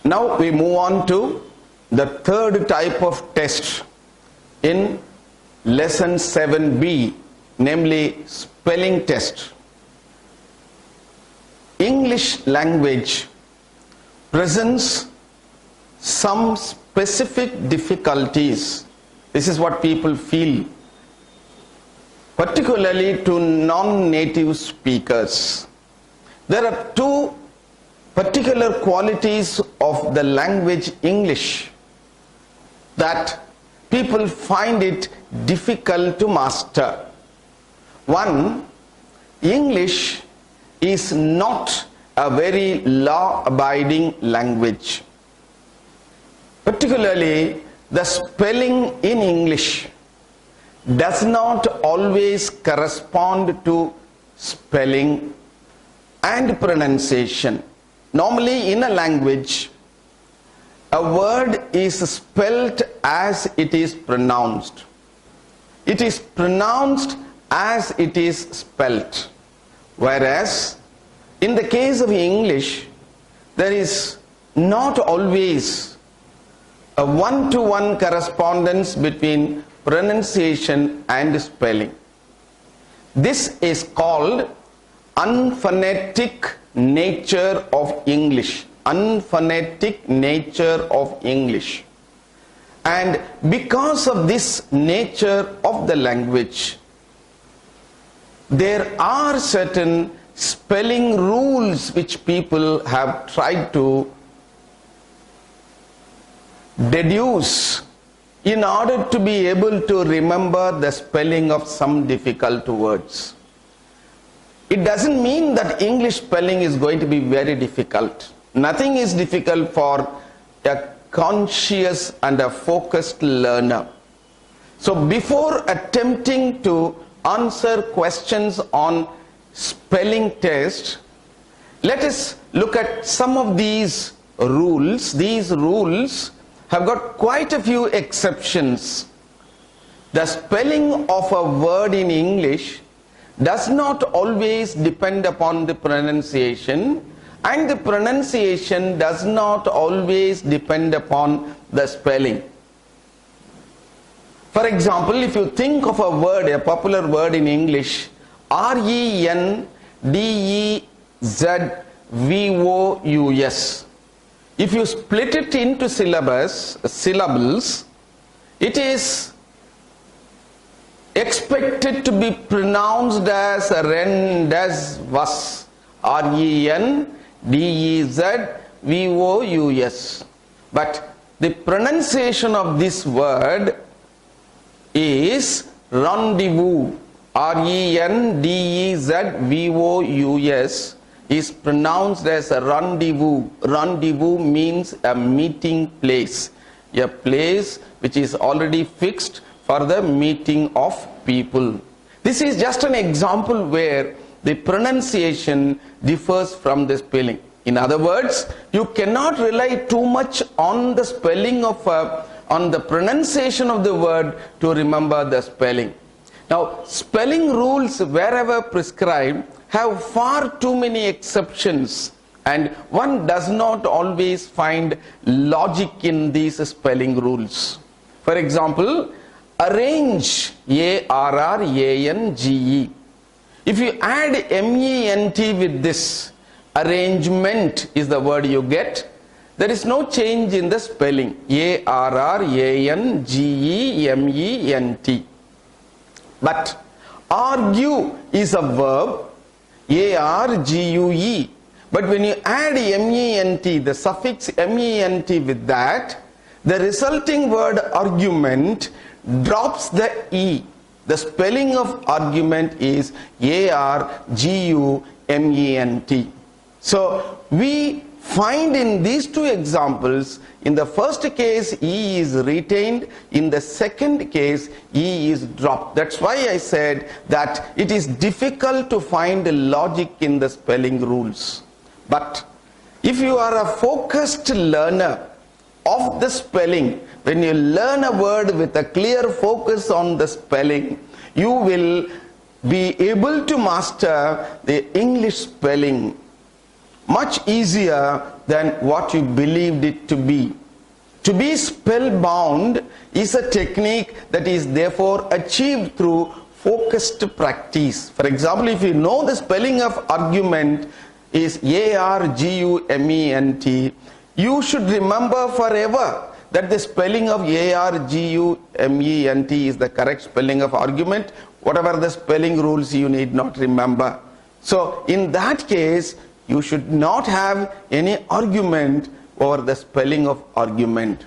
Now we move on to the third type of test in lesson 7b, namely spelling test. English language presents some specific difficulties. This is what people feel, particularly to non-native speakers. There are two particular qualities of the language English that people find it difficult to master. One, English is not a very law-abiding language. Particularly, the spelling in English does not always correspond to spelling and pronunciation. Normally, in a language, a word is spelt as it is pronounced. It is pronounced as it is spelt. Whereas, in the case of English, there is not always a one-to-one correspondence between pronunciation and spelling. This is called unphonetic nature of English. Unphonetic nature of English. And because of this nature of the language, there are certain spelling rules which people have tried to deduce in order to be able to remember the spelling of some difficult words. It doesn't mean that English spelling is going to be very difficult. Nothing is difficult for a conscious and a focused learner. So before attempting to answer questions on spelling test, let us look at some of these rules. These rules have got quite a few exceptions. The spelling of a word in English does not always depend upon the pronunciation, and the pronunciation does not always depend upon the spelling. For example, if you think of a word, a popular word in English, RENDEZVOUS. If you split it into syllables, it is expected to be pronounced as RENDEZVOUS. RENDEZVOUS. But the pronunciation of this word is rendezvous. RENDEZVOUS is pronounced as a rendezvous. Rendezvous means a meeting place, a place which is already fixed for the meeting of people. This is just an example where the pronunciation differs from the spelling. In other words, you cannot rely too much on the spelling of on the pronunciation of the word to remember the spelling. Now, spelling rules wherever prescribed have far too many exceptions, and one does not always find logic in these spelling rules. For example, arrange, ARRANGE. If you add MENT with this, arrangement is the word you get. There is no change in the spelling. ARRANGEMENT. But argue is a verb, ARGUE. But when you add MENT, the suffix MENT with that, the resulting word argument drops the E. The spelling of argument is ARGUMENT. So we find in these two examples, in the first case E is retained, in the second case E is dropped. That's why I said that it is difficult to find logic in the spelling rules. But if you are a focused learner of the spelling, when you learn a word with a clear focus on the spelling, you will be able to master the English spelling much easier than what you believed it to be. To be spellbound is a technique that is therefore achieved through focused practice. For example, if you know the spelling of argument is A-R-G-U-M-E-N-T, you should remember forever that the spelling of A-R-G-U-M-E-N-T is the correct spelling of argument. Whatever the spelling rules, you need not remember. So in that case, you should not have any argument over the spelling of argument.